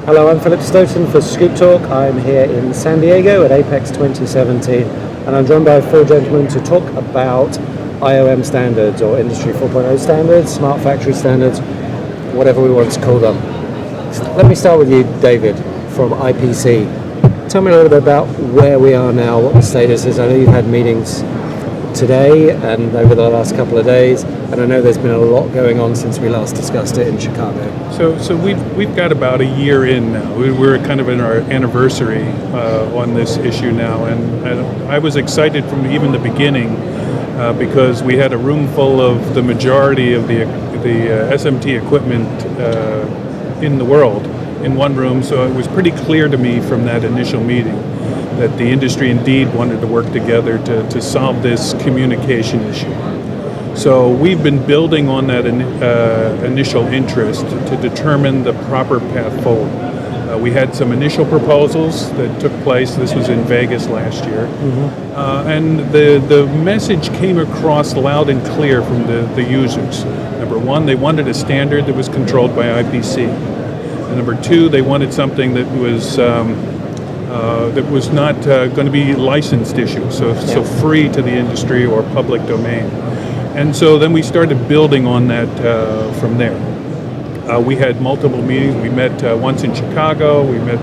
Hello, I'm Philip Stoughton for Scoop Talk. I'm here in San Diego at Apex 2017, and I'm joined by 4 gentlemen to talk about IoM standards or Industry 4.0 standards, smart factory standards, whatever we want to call them. Let me start with you, David, from IPC. Tell me a little bit about where we are now, what the status is. I know you've had meetings today and over the last couple of days, and I know there's been a lot going on since we last discussed it in Chicago. So we've got about a year in now. We're kind of in our anniversary on this issue now, and I was excited from even the beginning because we had a room full of the majority of the SMT equipment in the world in one room. So it was pretty clear to me from that initial meeting that the industry indeed wanted to work together to solve this communication issue. So we've been building on that initial interest to determine the proper path forward. We had some initial proposals that took place. This was in Vegas last year. And the message came across loud and clear from the users. Number one, they wanted a standard that was controlled by IPC. And number two, they wanted something that was not going to be licensed issue, so free to the industry or public domain. And so then we started building on that from there. We had multiple meetings. We met once in Chicago. We met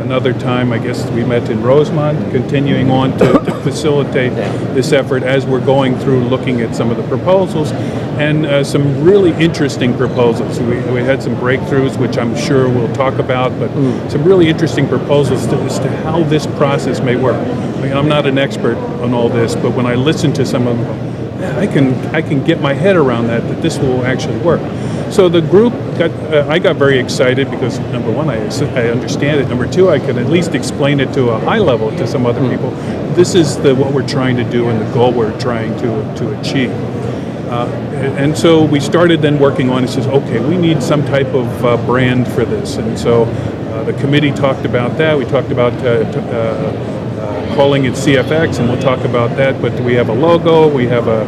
another time, I guess we met in Rosemont, continuing on to facilitate this effort as we're going through looking at some of the proposals and some really interesting proposals. We had some breakthroughs, which I'm sure we'll talk about, but some really interesting proposals as to how this process may work. I mean, I'm not an expert on all this, but when I listen to some of them, I can get my head around that this will actually work. So the group I got very excited because number one, I understand it. Number two, I can at least explain it to a high level to some other people. This is what we're trying to do and the goal we're trying to achieve. And so we started then working on it. Says, okay, we need some type of brand for this. And so the committee talked about that. We talked about calling it CFX, and we'll talk about that. But we have a logo. We have a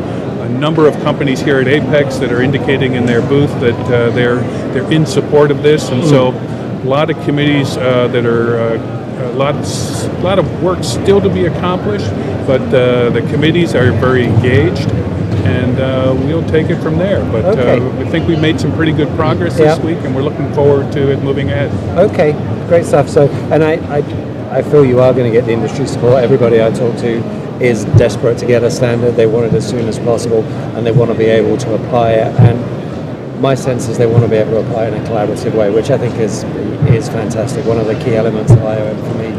number of companies here at Apex that are indicating in their booth that they're in support of this, and so a lot of committees that are a lot of work still to be accomplished, but the committees are very engaged, and we'll take it from there. But I think we've made some pretty good progress this week, and we're looking forward to it moving ahead. Okay, great stuff. So, and I feel you are going to get the industry support. Everybody I talk to is desperate to get a standard. They want it as soon as possible, and they want to be able to apply it. And my sense is they want to be able to apply it in a collaborative way, which I think is fantastic. One of the key elements of IoM for me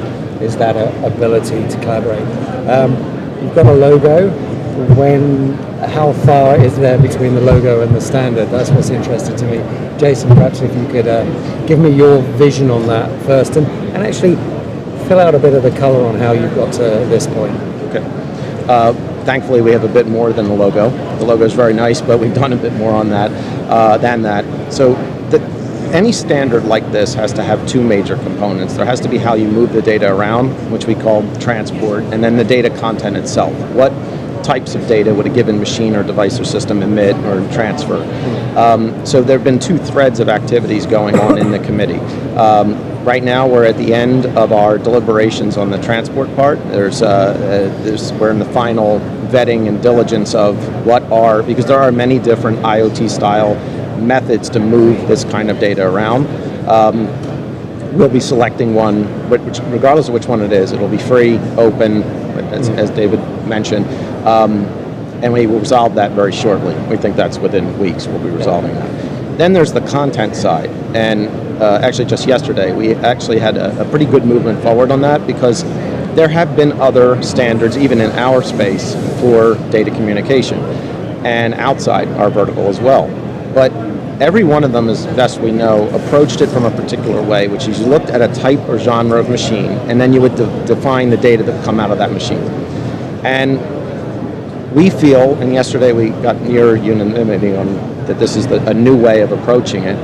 is that ability to collaborate. You've got a logo. How far is there between the logo and the standard? That's what's interesting to me. Jason, perhaps if you could give me your vision on that first, and actually fill out a bit of the color on how you've got to this point. Okay. Thankfully, we have a bit more than the logo. The logo is very nice, but we've done a bit more on that than that. So any standard like this has to have 2 major components. There has to be how you move the data around, which we call transport, and then the data content itself. What types of data would a given machine or device or system emit or transfer? So there have been 2 threads of activities going on in the committee. Right now, we're at the end of our deliberations on the transport part. We're in the final vetting and diligence of because there are many different IoT-style methods to move this kind of data around. We'll be selecting one, which, regardless of which one it is, it'll be free, open, as David mentioned, and we will resolve that very shortly. We think that's within weeks we'll be resolving that. Then there's the content side, and actually just yesterday we actually had a pretty good movement forward on that because there have been other standards even in our space for data communication and outside our vertical as well. But every one of them, as best we know, approached it from a particular way, which is you looked at a type or genre of machine and then you would define the data that would come out of that machine. And we feel, and yesterday we got near unanimity on that this is a new way of approaching it,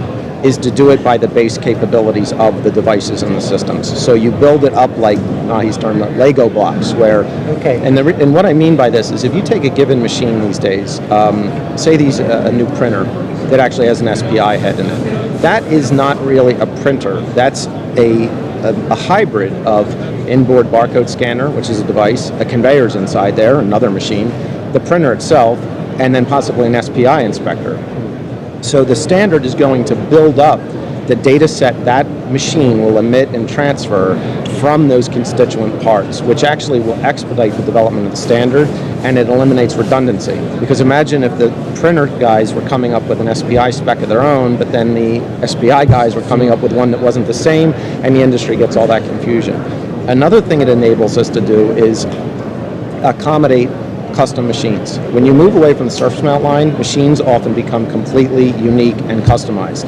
is to do it by the base capabilities of the devices and the systems. So you build it up like, he's termed Lego blocks, where, and what I mean by this is if you take a given machine these days, say a new printer that actually has an SPI head in it, that is not really a printer. That's a hybrid of inboard barcode scanner, which is a device, a conveyor's inside there, another machine, the printer itself, and then possibly an SPI inspector. So the standard is going to build up the data set that machine will emit and transfer from those constituent parts, which actually will expedite the development of the standard, and it eliminates redundancy. Because imagine if the printer guys were coming up with an SPI spec of their own, but then the SPI guys were coming up with one that wasn't the same, and the industry gets all that confusion. Another thing it enables us to do is accommodate custom machines. When you move away from the surface mount line, machines often become completely unique and customized.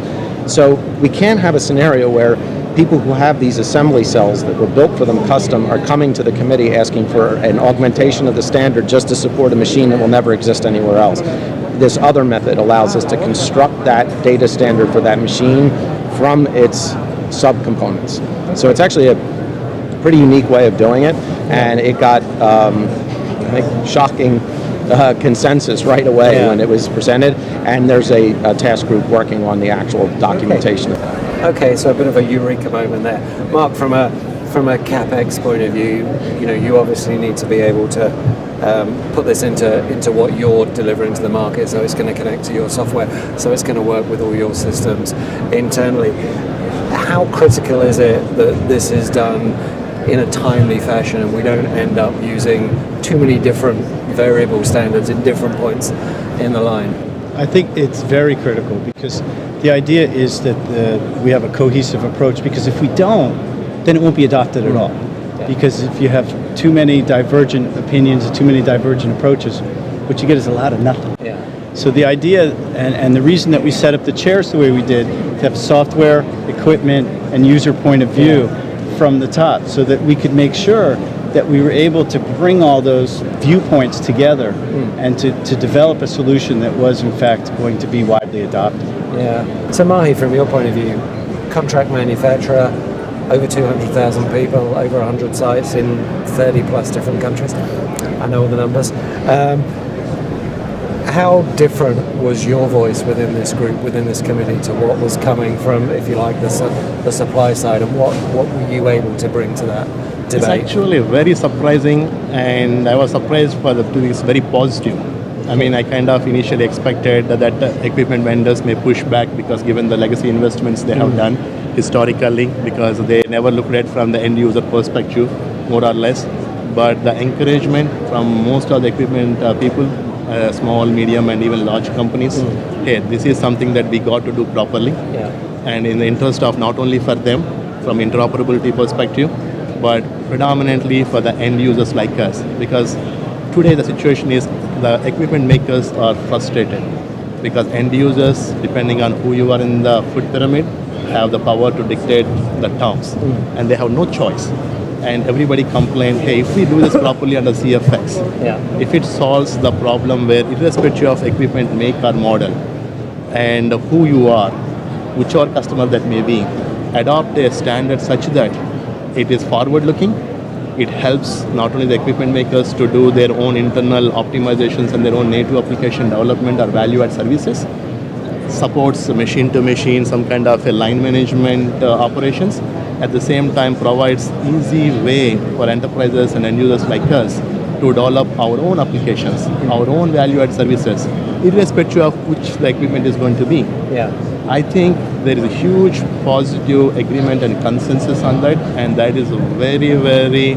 So we can't have a scenario where people who have these assembly cells that were built for them custom are coming to the committee asking for an augmentation of the standard just to support a machine that will never exist anywhere else. This other method allows us to construct that data standard for that machine from its subcomponents. So it's actually a pretty unique way of doing it, and it got I think shocking consensus right away when it was presented, and there's a task group working on the actual documentation of that. Okay, so a bit of a eureka moment there. Mark, from a CapEx point of view, you obviously need to be able to put this into what you're delivering to the market, so it's going to connect to your software, so it's going to work with all your systems internally. How critical is it that this is done in a timely fashion and we don't end up using too many different variable standards in different points in the line? I think it's very critical, because the idea is that we have a cohesive approach, because if we don't, then it won't be adopted at all. Yeah. Because if you have too many divergent opinions and too many divergent approaches, what you get is a lot of nothing. Yeah. So the idea and the reason that we set up the chairs the way we did, to have software, equipment, and user point of view from the top, so that we could make sure that we were able to bring all those viewpoints together and to develop a solution that was in fact going to be widely adopted. Yeah. So Mahi, from your point of view, contract manufacturer, over 200,000 people, over 100 sites in 30 plus different countries. I know all the numbers. How different was your voice within this group, within this committee, to what was coming from, if you like, the supply side, and what were you able to bring to that debate? It's actually very surprising, and I was surprised for it's very positive. I mean, I kind of initially expected that equipment vendors may push back, because given the legacy investments they have done historically, because they never looked at it from the end user perspective, more or less. But the encouragement from most of the equipment people, small, medium, and even large companies, hey, this is something that we got to do properly, and in the interest of not only for them from interoperability perspective, but predominantly for the end users like us. Because today the situation is the equipment makers are frustrated, because end users, depending on who you are in the food pyramid, have the power to dictate the terms, and they have no choice. And everybody complained, hey, if we do this properly under CFX, if it solves the problem where, irrespective of equipment make or model, and who you are, whichever customer that may be, adopt a standard such that it is forward-looking. It helps not only the equipment makers to do their own internal optimizations and their own native application development or value-add services, supports machine-to-machine, some kind of a line management operations, at the same time provides easy way for enterprises and end users like us to develop our own applications, our own value-add services, irrespective of which the equipment is going to be. I think there is a huge positive agreement and consensus on that, and that is very, very,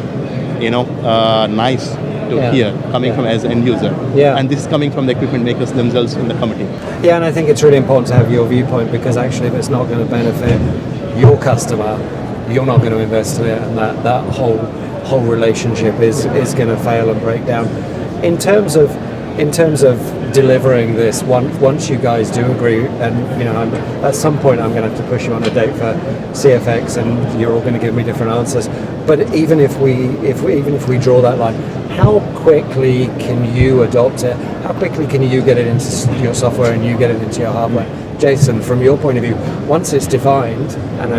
nice to hear coming from as end user. And this is coming from the equipment makers themselves in the committee. Yeah, and I think it's really important to have your viewpoint, because actually if it's not going to benefit your customer, you're not going to invest in it, and that whole relationship is going to fail and break down. In terms of delivering this, once you guys do agree, and at some point I'm going to have to push you on a date for CFX, and you're all going to give me different answers. But even if we draw that line, how quickly can you adopt it? How quickly can you get it into your software and you get it into your hardware? Jason, from your point of view, once it's defined, and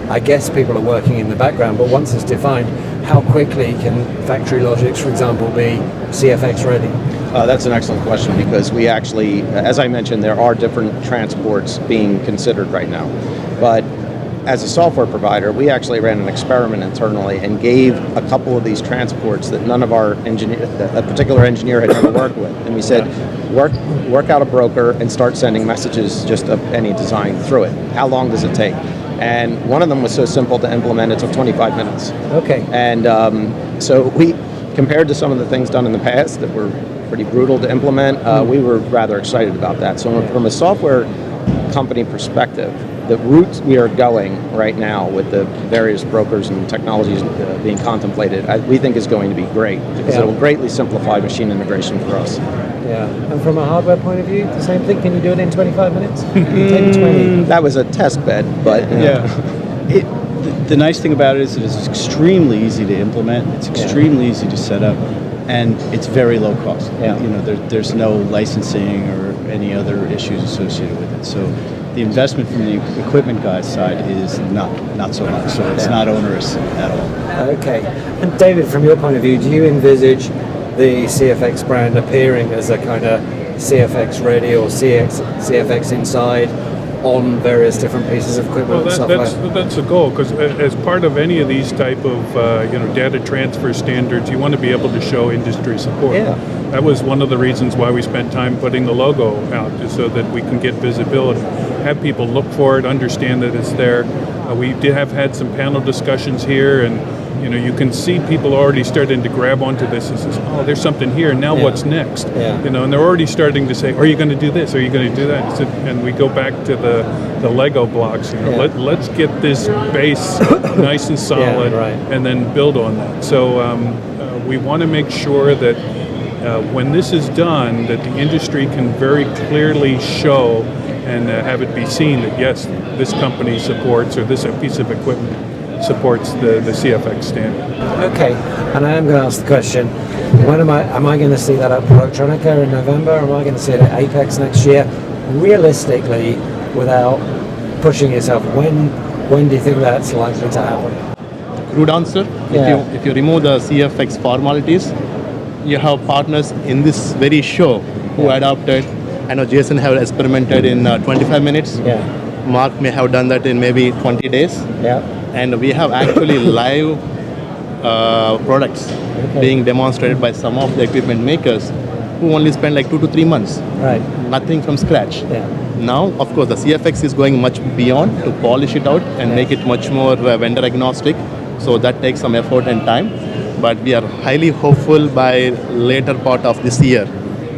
I guess people are working in the background, but once it's defined, how quickly can factory logics, for example, be CFX ready? That's an excellent question, because we actually, as I mentioned, there are different transports being considered right now. But as a software provider, we actually ran an experiment internally and gave a couple of these transports that none of our a particular engineer had ever worked with. And we said, work out a broker and start sending messages just of any design through it. How long does it take? And one of them was so simple to implement, it took 25 minutes. Okay. And so we, compared to some of the things done in the past that were pretty brutal to implement, we were rather excited about that. So from a software company perspective, the route we are going right now with the various brokers and technologies being contemplated, we think is going to be great because it will greatly simplify machine integration for us. Yeah. And from a hardware point of view, the same thing. Can you do it in 25 minutes? 10, 20? That was a test bed, but The nice thing about it is it is extremely easy to implement. It's extremely easy to set up, and it's very low cost. Yeah. You know, there's no licensing or any other issues associated with it. So the investment from the equipment guy's side is not so much. So it's not onerous at all. Okay. And David, from your point of view, do you envisage the CFX brand appearing as a kind of CFX ready or CFX inside on various different pieces of equipment and software? That's the goal, because as part of any of these type of data transfer standards, you want to be able to show industry support. Yeah. That was one of the reasons why we spent time putting the logo out, is so that we can get visibility, have people look for it, understand that it's there. We did have had some panel discussions here, and you can see people already starting to grab onto this and says, oh, there's something here, now what's next? Yeah. And they're already starting to say, are you going to do this? Are you going to do that? And we go back to the Lego blocks. Let's get this base nice and solid, and then build on that. So we want to make sure that when this is done, that the industry can very clearly show and have it be seen that yes, this company supports, or this piece of equipment supports the CFX standard. Okay, and I am going to ask the question, when am I going to see that at Electronica in November? Am I going to see it at Apex next year? Realistically, without pushing yourself, when do you think that's likely to happen? Crude answer, if you remove the CFX formalities, you have partners in this very show who adopted. I know Jason have experimented in 25 minutes. Yeah. Mark may have done that in maybe 20 days. Yeah. And we have actually live products being demonstrated by some of the equipment makers who only spend like 2 to 3 months. Right. Nothing from scratch. Yeah. Now, of course, the CFX is going much beyond to polish it out and make it much more vendor agnostic. So that takes some effort and time. But we are highly hopeful by later part of this year,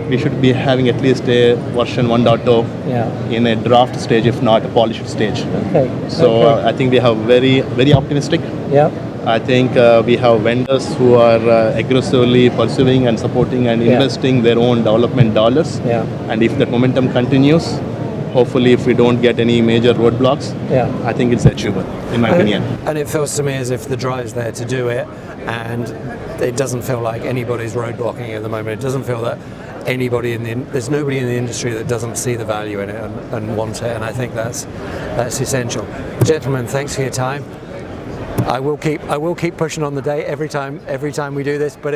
we should be having at least a version 1.0 in a draft stage, if not a polished stage. Okay. So I think we have very, very optimistic. Yeah. I think we have vendors who are aggressively pursuing and supporting and investing their own development dollars. Yeah. And if that momentum continues, hopefully if we don't get any major roadblocks, I think it's achievable, in my opinion. And it feels to me as if the drive's there to do it, and it doesn't feel like anybody's roadblocking it at the moment. It doesn't feel that there's nobody in the industry that doesn't see the value in it and want it, and I think that's essential. Gentlemen, thanks for your time. I will keep pushing on the date every time we do this, but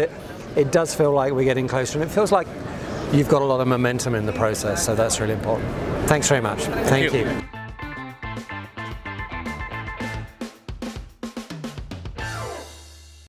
it does feel like we're getting closer, and it feels like you've got a lot of momentum in the process, so that's really important. Thanks very much. Thank you.